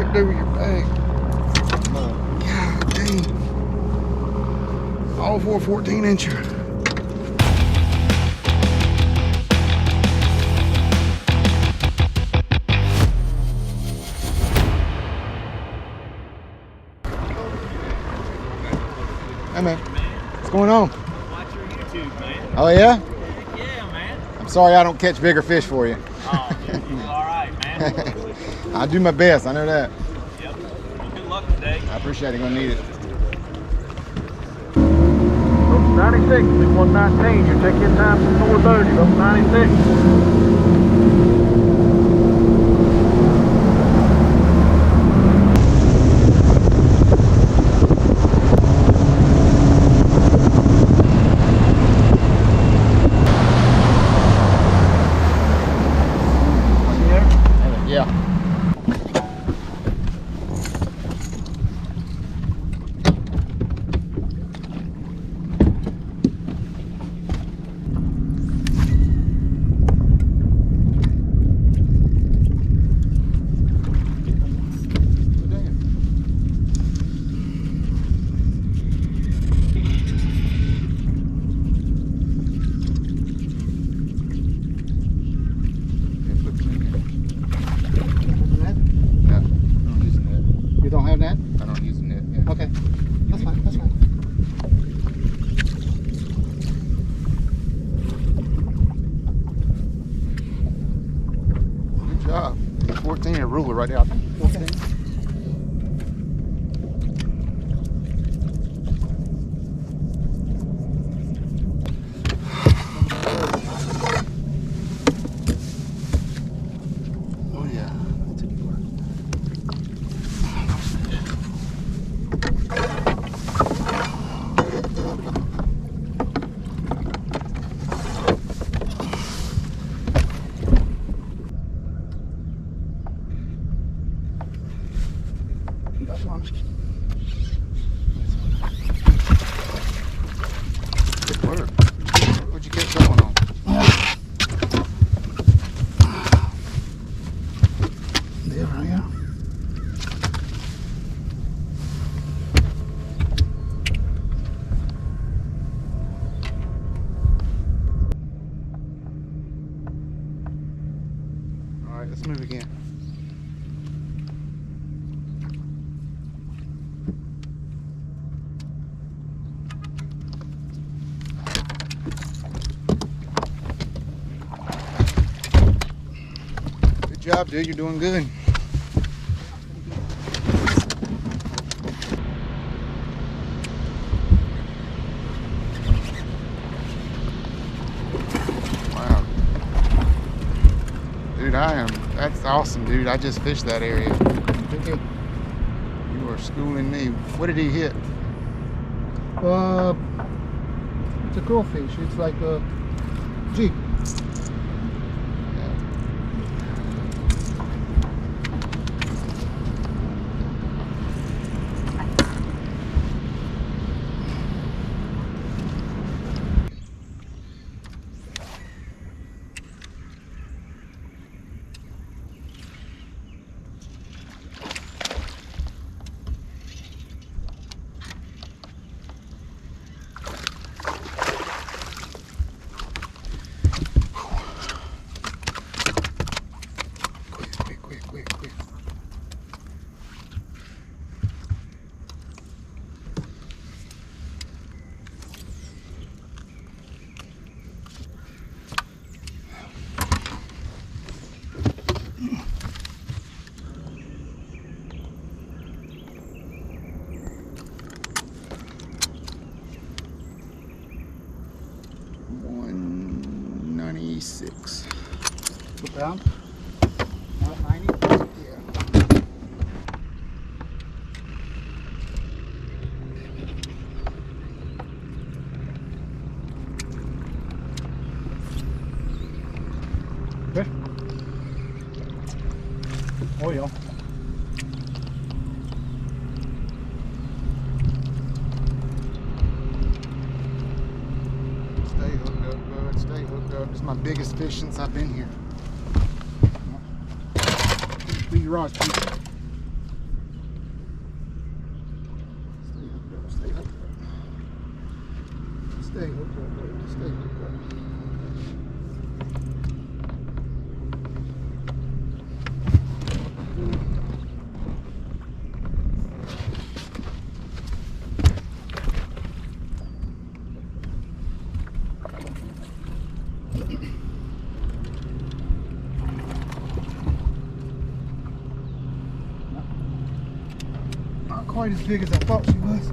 to do with your bag. God dang. All for a 14-incher. Hey man, what's going on? Watch your YouTube, man. Oh yeah? Heck yeah, man. I'm sorry I don't catch bigger fish for you. Oh, dude, you're all right, man. I do my best, I know that. Yep. Well, good luck today. I appreciate it, gonna need it. 96, 119, your check-in time is 4:30, up 96. Yeah. You don't have that? I don't use a net. Yeah. Okay. That's fine. That's fine. Good job. 14 a ruler right out there. Okay. Oh yeah. That's a good one. Good work. What'd you catch that one on? There we go. All right, let's move again. Good job, dude. You're doing good. Wow. Dude, that's awesome, dude. I just fished that area. You are schooling me. What did he hit? It's a crawfish. It's like a jig. Quick. $196. Put down. 90? Yeah. Okay. Oh yeah. Stay hooked up, bud. Stay hooked up. It's my biggest fish since I've been here. Be your rods, please. Stay hooked up, bro. Stay hooked up. Not quite as big as I thought she was.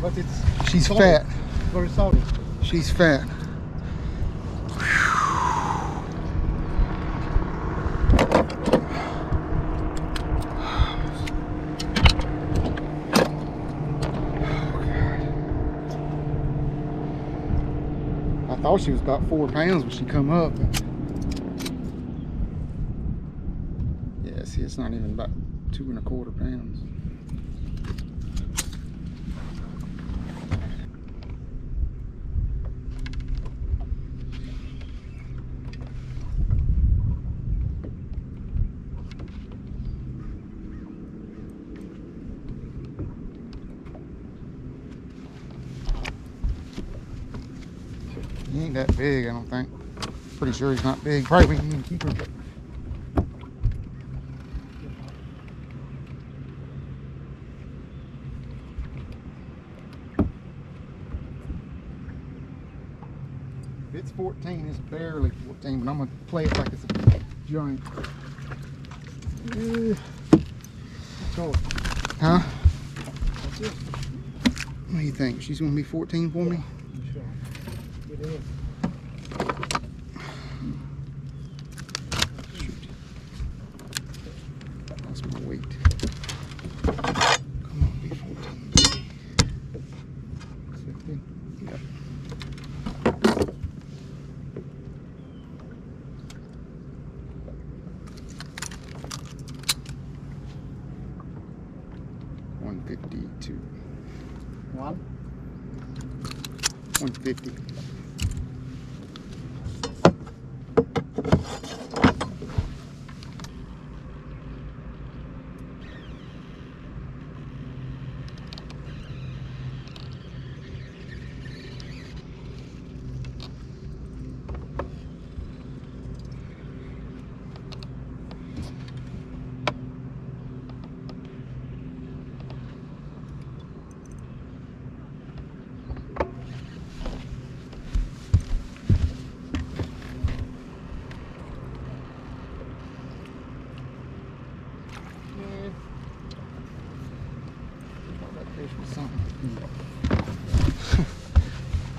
But it's she's solid. fat. Very solid. She's fat. I thought she was about 4 pounds when she come up. Yeah, see, it's not even about 2 1/4 pounds. He ain't that big, I don't think. Pretty sure he's not big. Probably we can even keep her. But if it's 14, it's barely 14, but I'm gonna play it like it's a giant. So, huh? That's it. What do you think? She's gonna be 14 for me? Sure. It is. That's my weight. Come on, be 14. 16. Yep. $152. 150.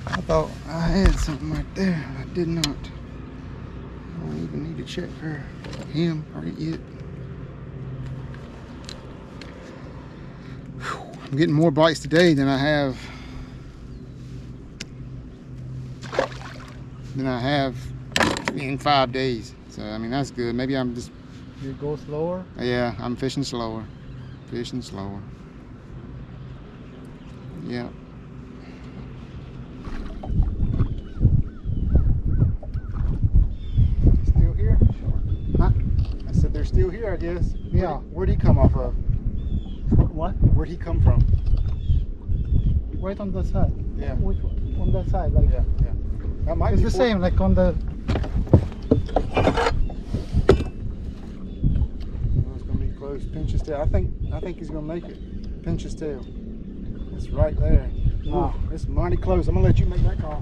I thought I had something right there. I did not. I don't even need to check her, him, or it. I'm getting more bites today than I have in 5 days. So I mean that's good. Maybe I'm just. You go slower. Yeah, I'm fishing slower. Fishing slower. Yeah. Still here? Huh? I said they're still here, I guess. Yeah. Where'd he come off of? What? Where'd he come from? Right on the side. Yeah. Which one? On that side, like. Yeah, yeah. That might It's be the same, like on the. It's gonna be close. Pinch his tail. I think he's gonna make it. Pinch his tail. It's right there. Wow. Ooh, it's mighty close. I'm gonna let you make that call.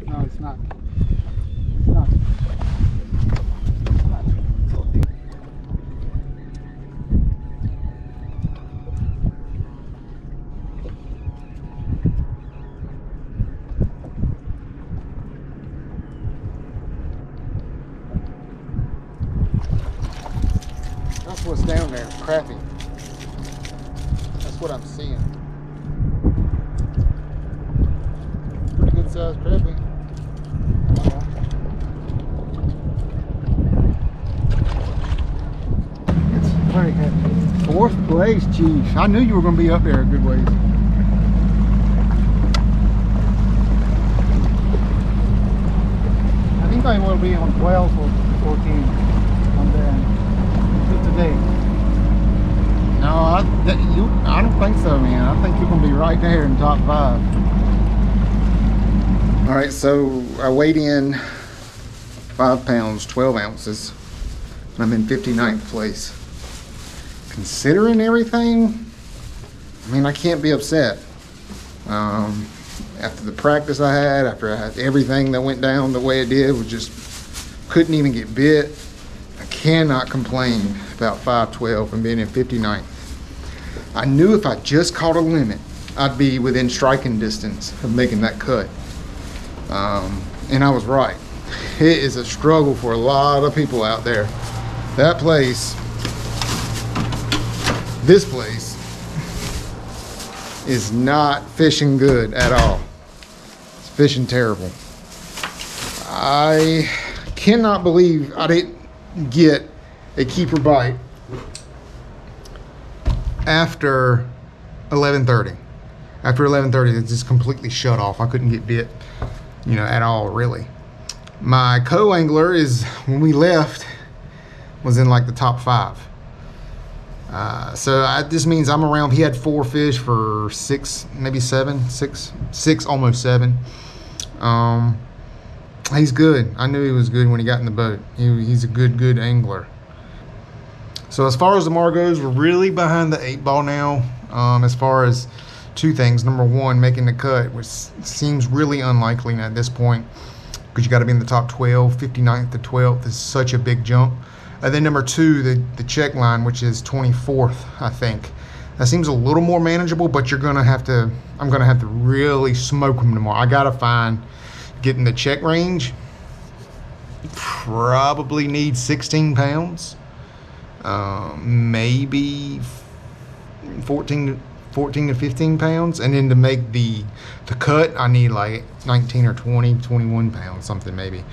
No, it's not. It's not. It's not. That's what's down there, crappie. That's what I'm seeing. Pretty good sized crappie. It's very heavy. 4th place, geez. I knew you were going to be up there a good ways. I think I will be on 12 or 14 on the today. No, I don't think so, man. I think you're gonna be right there in top 5. All right, so I weighed in 5 pounds, 12 ounces, and I'm in 59th place. Considering everything, I mean, I can't be upset. After the practice I had, after I had everything that went down the way it did, was just couldn't even get bit. I cannot complain about 512 and being in 59th. I knew if I just caught a limit, I'd be within striking distance of making that cut. And I was right. It is a struggle for a lot of people out there. That place, this place, is not fishing good at all. It's fishing terrible. I cannot believe I didn't get a keeper bite after 11:30. After 11:30, it just completely shut off. I couldn't get bit, you know, at all, really. My co-angler is, when we left, was in like the top 5. So this means I'm around. He had 4 fish for 6, maybe 7, 6, almost 7. He's good. I knew he was good when he got in the boat. He's a good angler. So as far as tomorrow goes, we're really behind the 8 ball now. As far as 2 things. Number 1, making the cut, which seems really unlikely at this point, because you got to be in the top 12. 59th to 12th is such a big jump. And then number 2, the check line, which is 24th, I think. That seems a little more manageable, but I'm gonna have to really smoke them tomorrow. I gotta find, getting the check range, probably need 16 pounds, maybe 14 to 15 pounds, and then to make the cut, I need like 19 or 20, 21 pounds, something maybe.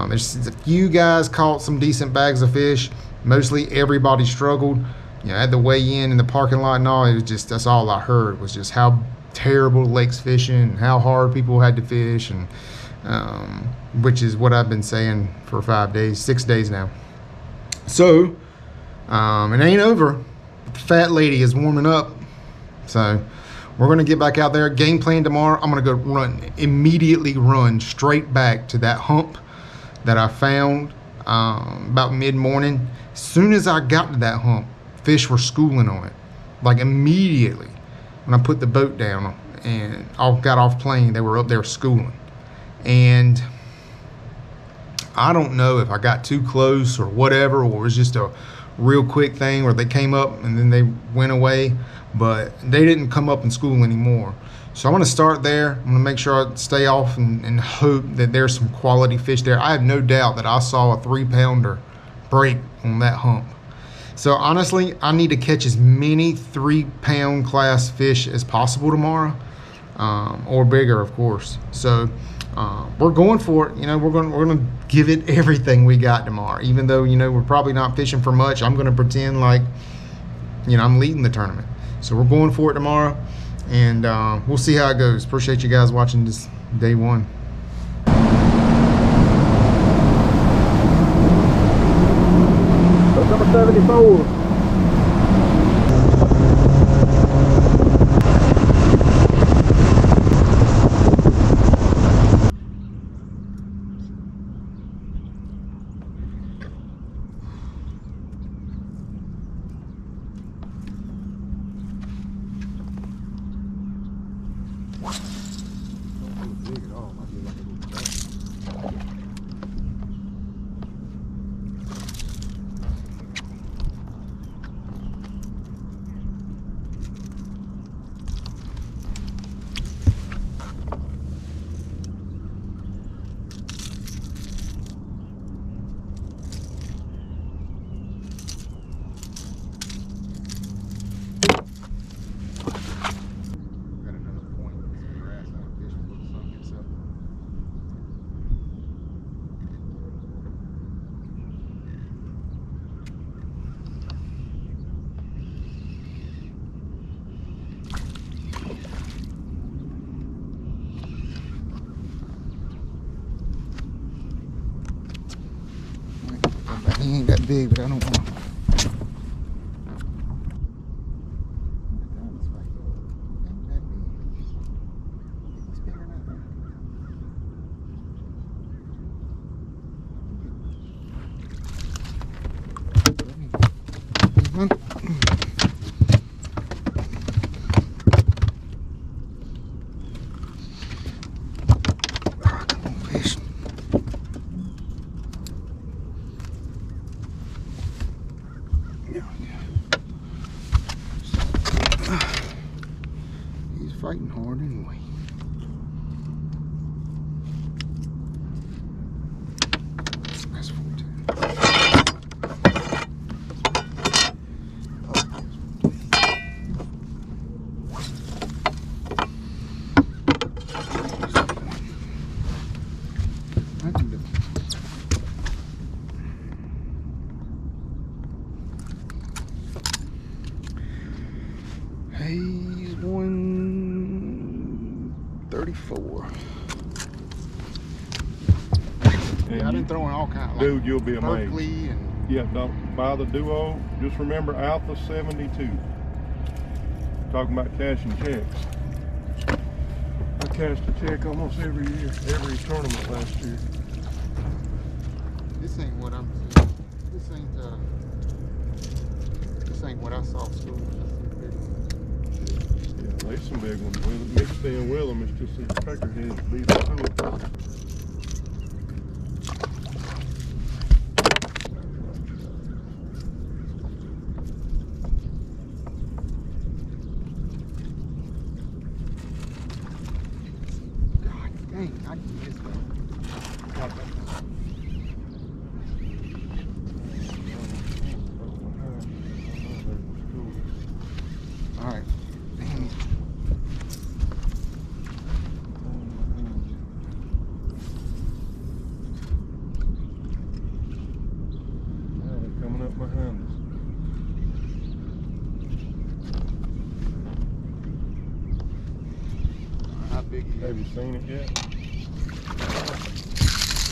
There's a few guys caught some decent bags of fish. Mostly everybody struggled. You know, I had to weigh in the parking lot and all. It was just, that's all I heard, was just how terrible the lake's fishing and how hard people had to fish, and which is what I've been saying for 5 days, 6 days now. So it ain't over. The fat lady is warming up. So we're gonna get back out there. Game plan tomorrow, I'm gonna go immediately run straight back to that hump that I found about mid-morning. As soon as I got to that hump, fish were schooling on it. Like immediately when I put the boat down and got off plane, they were up there schooling. And I don't know if I got too close or whatever, or it was just a real quick thing where they came up and then they went away, but they didn't come up in school anymore. So I'm going to start there. I'm going to make sure I stay off and hope that there's some quality fish there. I have no doubt that I saw a 3-pounder break on that hump. So honestly, I need to catch as many 3-pound class fish as possible tomorrow, or bigger, of course. So we're going for it. You know, we're going to give it everything we got tomorrow. Even though, you know, we're probably not fishing for much, I'm going to pretend like, you know, I'm leading the tournament. So we're going for it tomorrow, and we'll see how it goes. Appreciate you guys watching this day 1. Number 74. He ain't that big, but I don't want. Come on, fish. There we go. He's fighting hard anyway. That's 42. I can do it. He's 134. Yeah, I've been throwing all kinds of Dude, you'll be amazed. Berkeley and Yeah, don't buy the Duo. Just remember Alpha 72. Talking about cashing checks. I cashed a check almost every year, every tournament last year. this ain't what I'm. This ain't what I saw at school. Yeah, there's some big ones. Mixed in with them, it's just these cracker heads beat up to it. God dang, I missed that. All right. Dang. They're coming up behind us. How big he Have is? you seen it yet?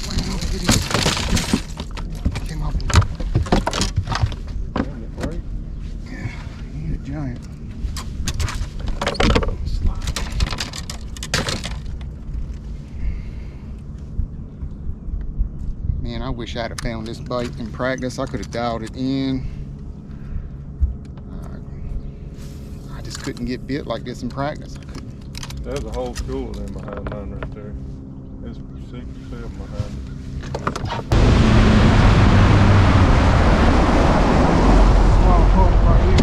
Wow, look at him. Came up. Isn't it great? Yeah, he's a giant. Man, I wish I'd have found this bite in practice. I could have dialed it in. I just couldn't get bit like this in practice. I couldn't. There's a whole school of them behind mine right there. There's 6 or 7 behind it. Small hook right here.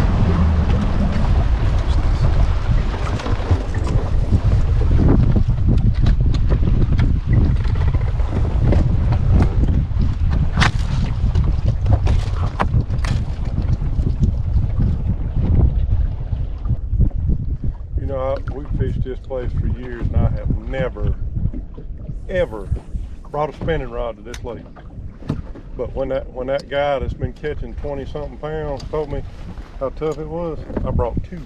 You know, we fished this place for years, and I have never, ever brought a spinning rod to this lake. But when that guy that's been catching 20-something pounds told me how tough it was, I brought 2.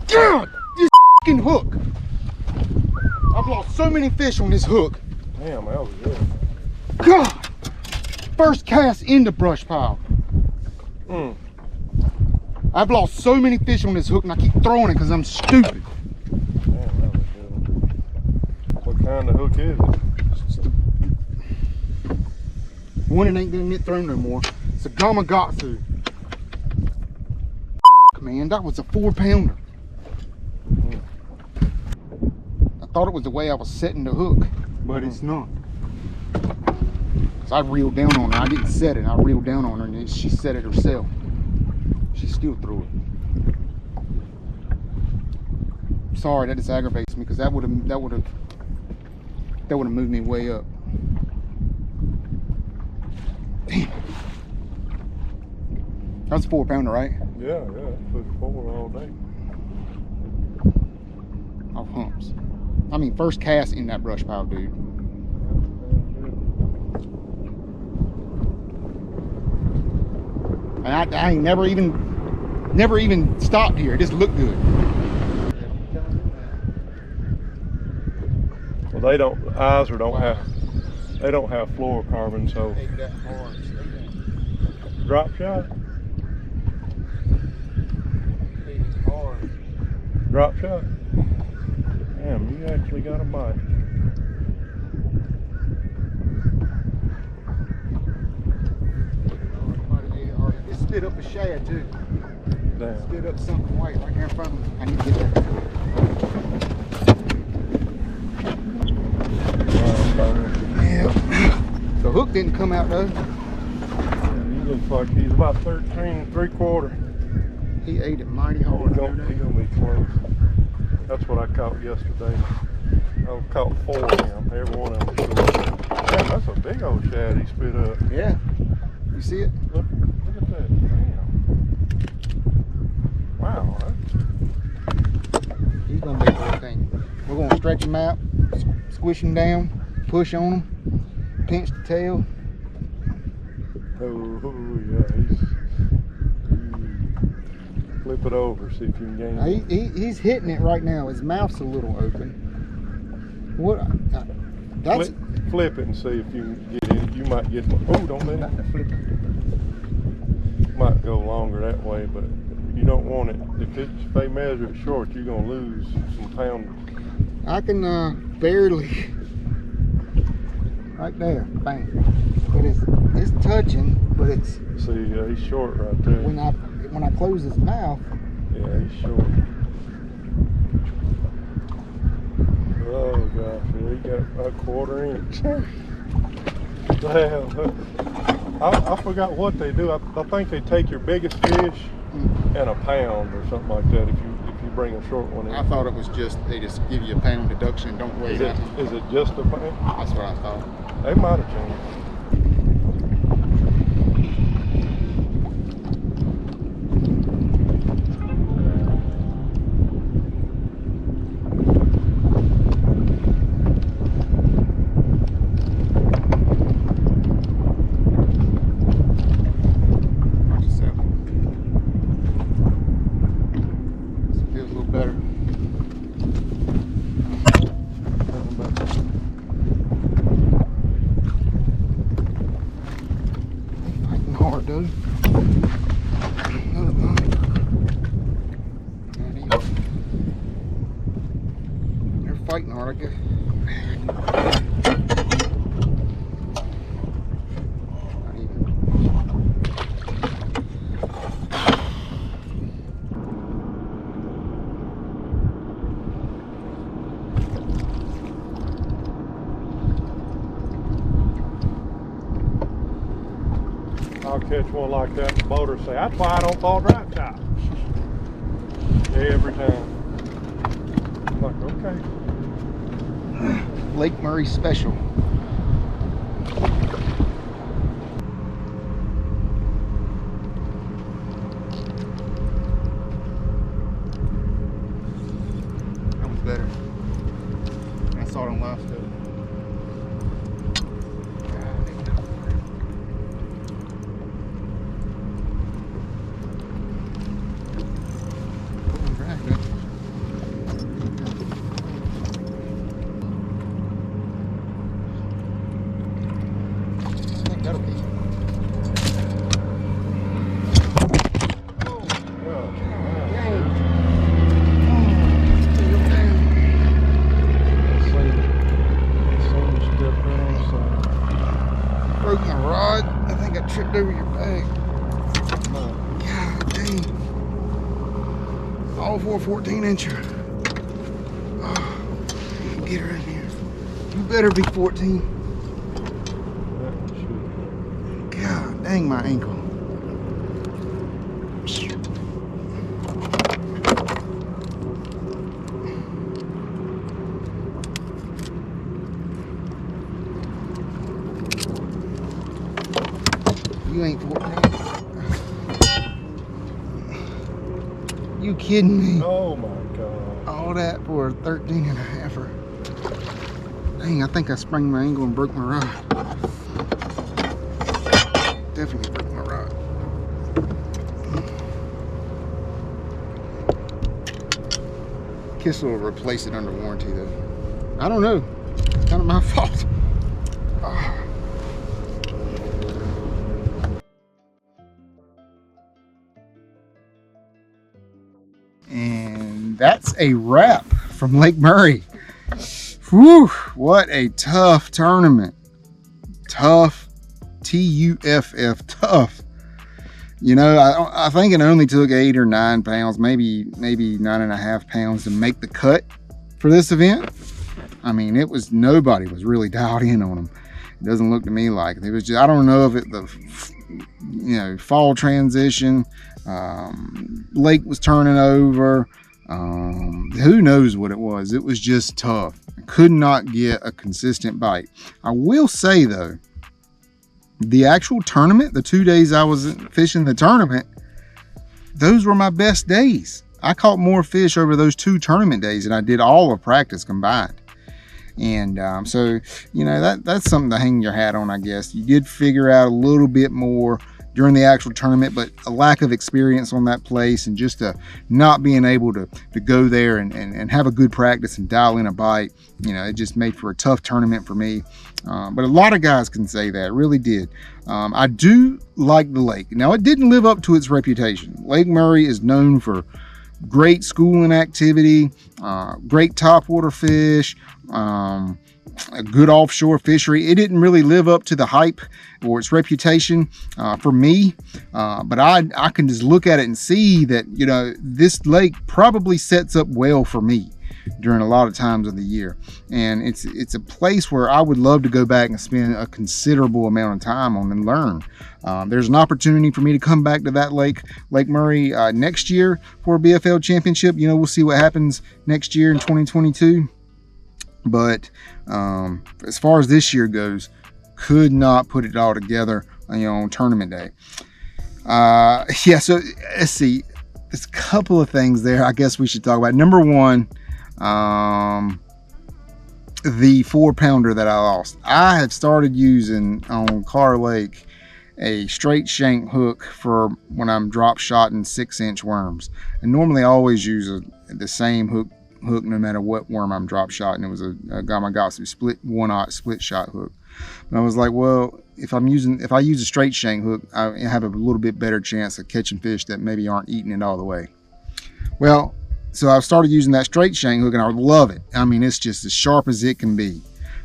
God, this fucking hook. I've lost so many fish on this hook. Damn, that was good. God, first cast in the brush pile. I've lost so many fish on this hook, and I keep throwing it because I'm stupid. Damn, that was good. What kind of hook is it? It's the one that ain't gonna get thrown no more. It's a Gamakatsu. Man, that was a 4-pounder. I thought it was the way I was setting the hook, but it's not. So I reeled down on her. I didn't set it. I reeled down on her, and she set it herself. She still threw it. Sorry, that just aggravates me because that would have moved me way up. Damn. That was a 4-pounder, right? Yeah, took 4 all day. Off humps. I mean, first cast in that brush pile, dude. And I ain't never even stopped here. It just looked good. Well, they don't have fluorocarbon, so drop shot. Drop shot. Damn, you actually got a bite. It spit up a shad too. Damn. Spit up something white right there in front of me. I need to get that. Yeah. The hook didn't come out though. Yeah, he looks like he's about 13 3/4. He ate it mighty He's hard. gonna be close. That's what I caught yesterday. I caught 4 of them. Every one of them was short. Damn, that's a big old shad he spit up. Yeah. You see it? Look at that. Damn. Wow. He's gonna be a good thing. We're gonna stretch him out, squish him down, push on him, pinch the tail. Oh yeah, flip it over, see if you can gain it. He's hitting it right now. His mouth's a little open. What? That's Flip it and see if you can get in. You might get. Oh, don't let it. flip it. Might go longer that way, but you don't want it. If they measure it short, you're gonna lose some poundage. I can barely. Right there, bang. But it's touching, but it's See, he's short right there. when I close his mouth. Yeah, he's short. Oh gosh, yeah, he got a 1/4 inch. Damn. I forgot what they do. I think they take your biggest fish and a pound or something like that if you bring a short one in. I thought it was just they just give you a pound deduction and don't weigh Is that. it just a pound? That's what I thought. They might have changed. Watch yourself. This feels a little better. Fighting hard, dude. Another bite. They're fighting hard, I guess. Not even. I'll catch one like that and the boater say, that's why I don't fall drop shot. Every time. I'm like, okay. Lake Murray special. That was better. I saw it on last video. That'll be. Broke my rod. I think I tripped over your bag. God dang. All for a 14-incher. Oh, get her in here. You better be 14. God dang my ankle. You ain't 14. You kidding me? Oh my God. All that for a 13 and a halfer. Dang, I think I sprained my ankle and broke my rod. Definitely broke my rod. Kistler will replace it under warranty though. I don't know. It's kind of my fault. Ah. And And that's a wrap from Lake Murray. Whew, what a tough tournament. Tough, T-U-F-F, tough. You know, I think it only took 8 or 9 pounds, maybe 9.5 pounds to make the cut for this event. I mean, nobody was really dialed in on them. It doesn't look to me like it was just, I don't know if the fall transition, lake was turning over, who knows what it was. It was just tough. I could not get a consistent bite. I will say though, the actual tournament, the 2 days I was fishing the tournament, those were my best days. I caught more fish over those 2 tournament days than I did all of practice combined. And so, you know, that's something to hang your hat on, I guess. You did figure out a little bit more during the actual tournament, but a lack of experience on that place and just not being able to go there and have a good practice and dial in a bite, you know, it just made for a tough tournament for me. But a lot of guys can say that, really did. I do like the lake. Now, it didn't live up to its reputation. Lake Murray is known for great schooling activity, great topwater fish, a good offshore fishery. It didn't really live up to the hype or its reputation for me, but I can just look at it and see that, you know, this lake probably sets up well for me during a lot of times of the year. And it's a place where I would love to go back and spend a considerable amount of time on and learn. There's an opportunity for me to come back to that Lake Murray next year for a BFL Championship. You know, we'll see what happens next year in 2022. But as far as this year goes, could not put it all together, you know, on tournament day. Yeah, so let's see. There's a couple of things there I guess we should talk about. Number one, the 4-pounder that I lost. I had started using on Car Lake a straight shank hook for when I'm drop shotting 6-inch worms. And normally I always use the same hook no matter what worm I'm drop shotting. It was a Gamakatsu split 1/0 split shot hook. And I was like, well, if I use a straight shank hook, I have a little bit better chance of catching fish that maybe aren't eating it all the way. Well, so I started using that straight shank hook and I love it. I mean, it's just as sharp as it can be.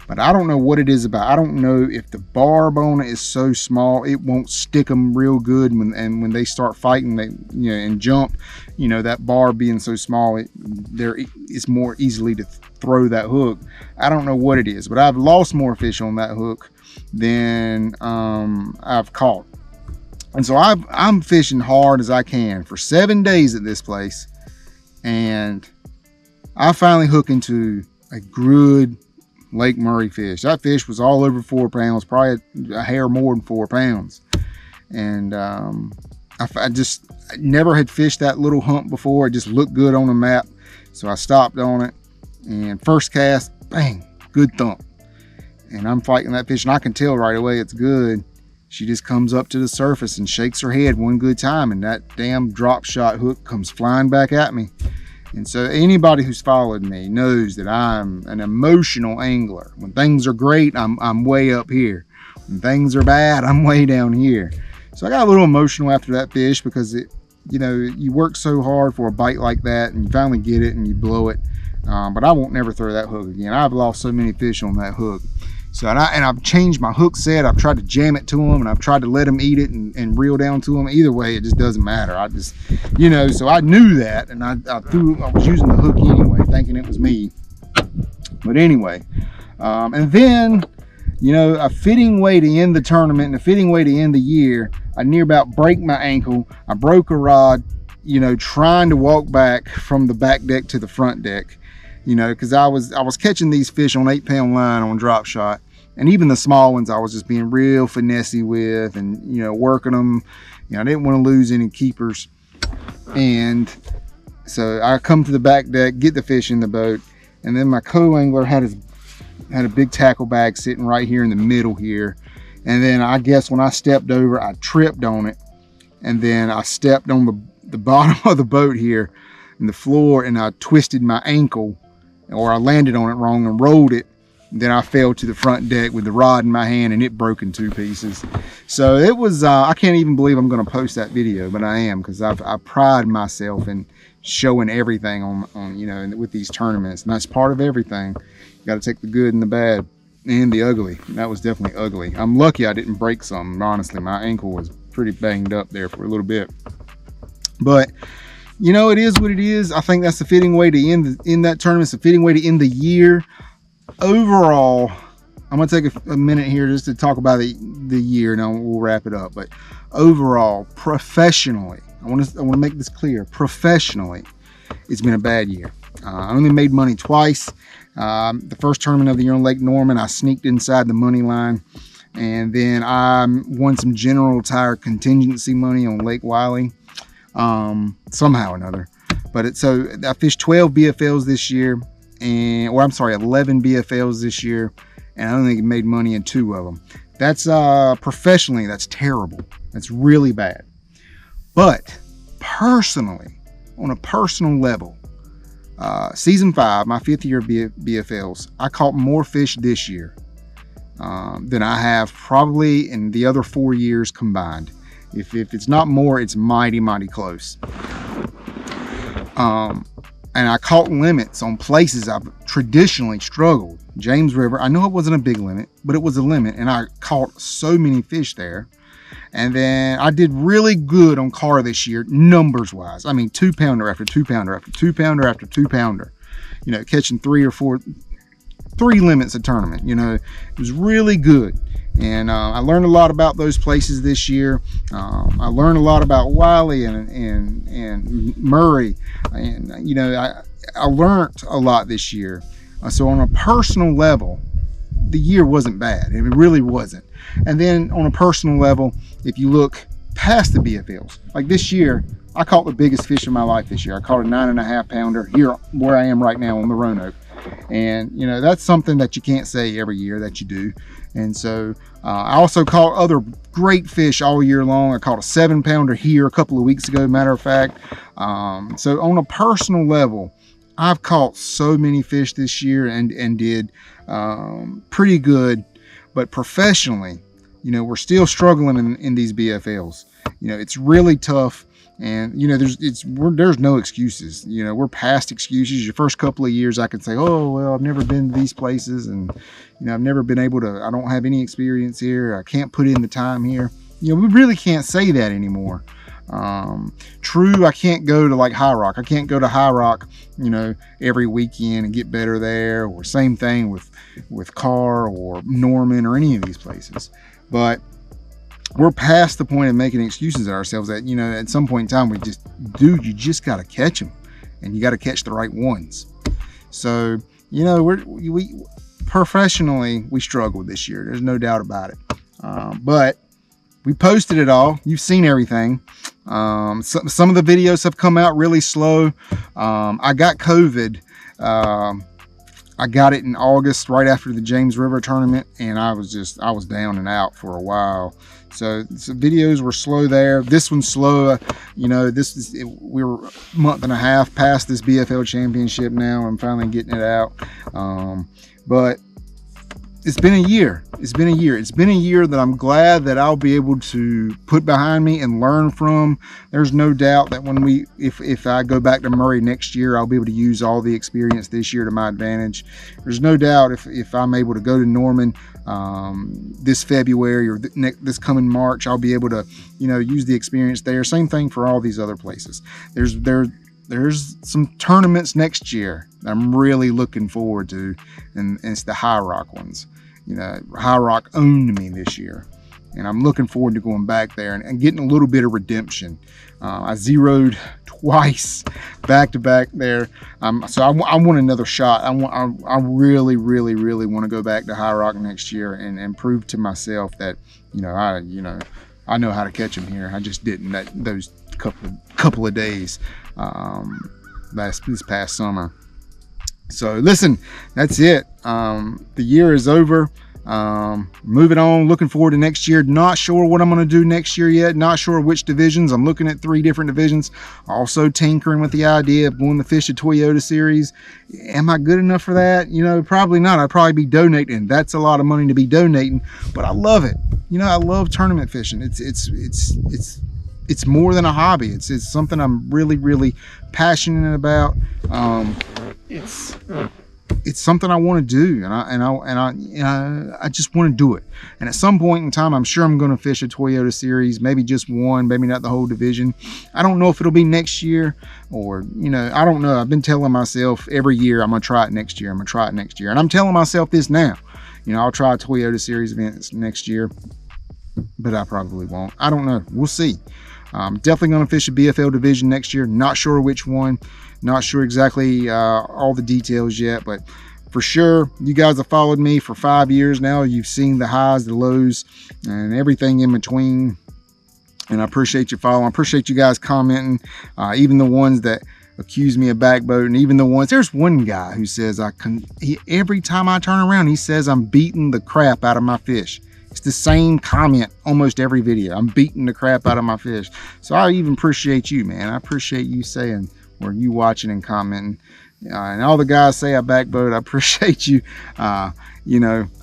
But I don't know what it is about. I don't know if the barb on it is so small it won't stick them real good when they start fighting, and jump. You know, that barb being so small, it's more easily to throw that hook. I don't know what it is, but I've lost more fish on that hook than I've caught. And so I'm fishing hard as I can for 7 days at this place, and I finally hook into a good Lake Murray fish. That fish was all over 4 pounds, probably a hair more than 4 pounds. And I just never had fished that little hump before. It just looked good on the map. So I stopped on it, and first cast, bang, good thump. And I'm fighting that fish, and I can tell right away it's good. She just comes up to the surface and shakes her head one good time, and that damn drop shot hook comes flying back at me. And so anybody who's followed me knows that I'm an emotional angler. When things are great, I'm way up here. When things are bad, I'm way down here. So I got a little emotional after that fish because you work so hard for a bite like that, and you finally get it and you blow it. But I won't never throw that hook again. I've lost so many fish on that hook. So I've changed my hook set. I've tried to jam it to them, and I've tried to let them eat it and reel down to them. Either way, it just doesn't matter. I just, so I knew that, and I was using the hook anyway, thinking it was me. But anyway, and then, a fitting way to end the tournament and a fitting way to end the year, I near about break my ankle. I broke a rod, trying to walk back from the back deck to the front deck. Because I was catching these fish on 8-pound line on drop shot, and even the small ones I was just being real finessey with, and working them. I didn't want to lose any keepers, and so I come to the back deck, get the fish in the boat, and then my co-angler had a big tackle bag sitting right here in the middle here, and then I guess when I stepped over, I tripped on it, and then I stepped on the bottom of the boat here in the floor, and I twisted my ankle. Or I landed on it wrong and rolled it. Then I fell to the front deck with the rod in my hand, and it broke in 2 pieces. So it was, I can't even believe I'm going to post that video, but I am, because I pride myself in showing everything on you know, with these tournaments, and that's part of everything. You got to take the good and the bad and the ugly. And that was definitely ugly. I'm lucky I didn't break something. Honestly, my ankle was pretty banged up there for a little bit, but you know, it is what it is. I think that's the fitting way to end that tournament. It's a fitting way to end the year. Overall, I'm gonna take a minute here just to talk about the year, and we'll wrap it up. But overall, professionally, I want to make this clear. Professionally, it's been a bad year. I only made money twice. The first tournament of the year on Lake Norman, I sneaked inside the money line, and then I won some General Tire contingency money on Lake Wiley. Somehow or another, but so I fished 12 BFLs this year, or I'm sorry, 11 BFLs this year, and I only made money in 2 of them. That's professionally, that's terrible. That's really bad. But personally, on a personal level, season 5, my 5th year of BFLs, I caught more fish this year than I have probably in the other 4 years combined. If it's not more, it's mighty close. And I caught limits on places I've traditionally struggled. James River, I know it wasn't a big limit, but it was a limit, and I caught so many fish there. And then I did really good on Carr this year, numbers wise. I mean, 2-pounder after 2-pounder after 2-pounder after 2-pounder. You know, catching 3 limits a tournament. You know, it was really good. And I learned a lot about those places this year. I learned a lot about Wiley and Murray, and you know, I learned a lot this year. So on a personal level, the year wasn't bad. It really wasn't. And then on a personal level, if you look past the BFLs, like this year, I caught the biggest fish of my life this year. I caught a 9.5-pounder here where I am right now on the Roanoke. And you know, that's something that you can't say every year that you do. And so I also caught other great fish all year long. I caught a 7-pounder here a couple of weeks ago, matter of fact. So on a personal level, I've caught so many fish this year and did pretty good. But professionally, you know, we're still struggling in these BFLs. You know, it's really tough. And you know, there's no excuses. You know, we're past excuses. Your first couple of years, I could say, oh well, I've never been to these places, and you know, I've never been able to. I don't have any experience here. I can't put in the time here. You know, we really can't say that anymore. True, I can't go to like High Rock. I can't go to High Rock, you know, every weekend and get better there. Or same thing with Carr or Norman or any of these places. But we're past the point of making excuses at ourselves that, you know, at some point in time, you just got to catch them, and you got to catch the right ones. So, you know, we professionally, we struggled this year. There's no doubt about it. But we posted it all. You've seen everything. Some of the videos have come out really slow. I got COVID. I got it in August, right after the James River tournament, and I was down and out for a while. So videos were slow there. This one's slow. You know, we're a month and a half past this BFL Championship now. I'm finally getting it out. But it's been a year. It's been a year that I'm glad that I'll be able to put behind me and learn from. There's no doubt that if I go back to Murray next year, I'll be able to use all the experience this year to my advantage. There's no doubt if I'm able to go to Norman this February or this coming March, I'll be able to, you know, use the experience there. Same thing for all these other places. There's some tournaments next year that I'm really looking forward to, and it's the High Rock ones. You know, High Rock owned me this year, and I'm looking forward to going back there and getting a little bit of redemption. I zeroed twice back to back there, so I want another shot. I really want to go back to High Rock next year and prove to myself that I know how to catch them here. I just didn't those couple of days this past summer. So listen, that's it. The year is over. Moving on, looking forward to next year. Not sure what I'm going to do next year yet. Not sure which divisions. I'm looking at 3 different divisions. Also tinkering with the idea of going to fish a Toyota series. Am I good enough for that? You know, probably not. I'd probably be donating. That's a lot of money to be donating, but I love it. You know, I love tournament fishing. It's it's more than a hobby. It's something I'm really passionate about. It's something I want to do, and I just want to do it. And at some point in time, I'm sure I'm going to fish a Toyota series, maybe just one, maybe not the whole division. I don't know if it'll be next year, or I don't know. I've been telling myself every year I'm going to try it next year. I'm going to try it next year, and I'm telling myself this now. I'll try a Toyota series events next year, but I probably won't. I don't know. We'll see. I'm definitely going to fish a BFL division next year. Not sure which one. Not sure exactly all the details yet, but for sure, you guys have followed me for 5 years now. You've seen the highs, the lows, and everything in between. And I appreciate you following. I appreciate you guys commenting, even the ones that accuse me of backboating, even the ones. There's one guy who says every time I turn around, he says I'm beating the crap out of my fish. It's the same comment almost every video. I'm beating the crap out of my fish. So I even appreciate you, man. I appreciate you saying, or you watching and commenting. And all the guys say I backboat. I appreciate you. I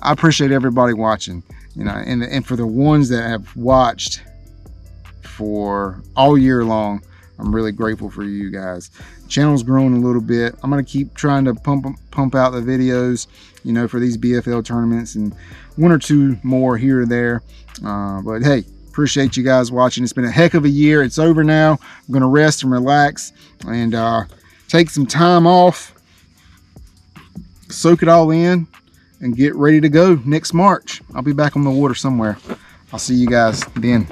appreciate everybody watching. And for the ones that have watched for all year long, I'm really grateful for you guys. Channel's growing a little bit. I'm gonna keep trying to pump out the videos, for these BFL tournaments, and one or two more here or there. But hey, appreciate you guys watching. It's been a heck of a year. It's over now. I'm gonna rest and relax and take some time off, soak it all in, and get ready to go next March. I'll be back on the water somewhere. I'll see you guys then.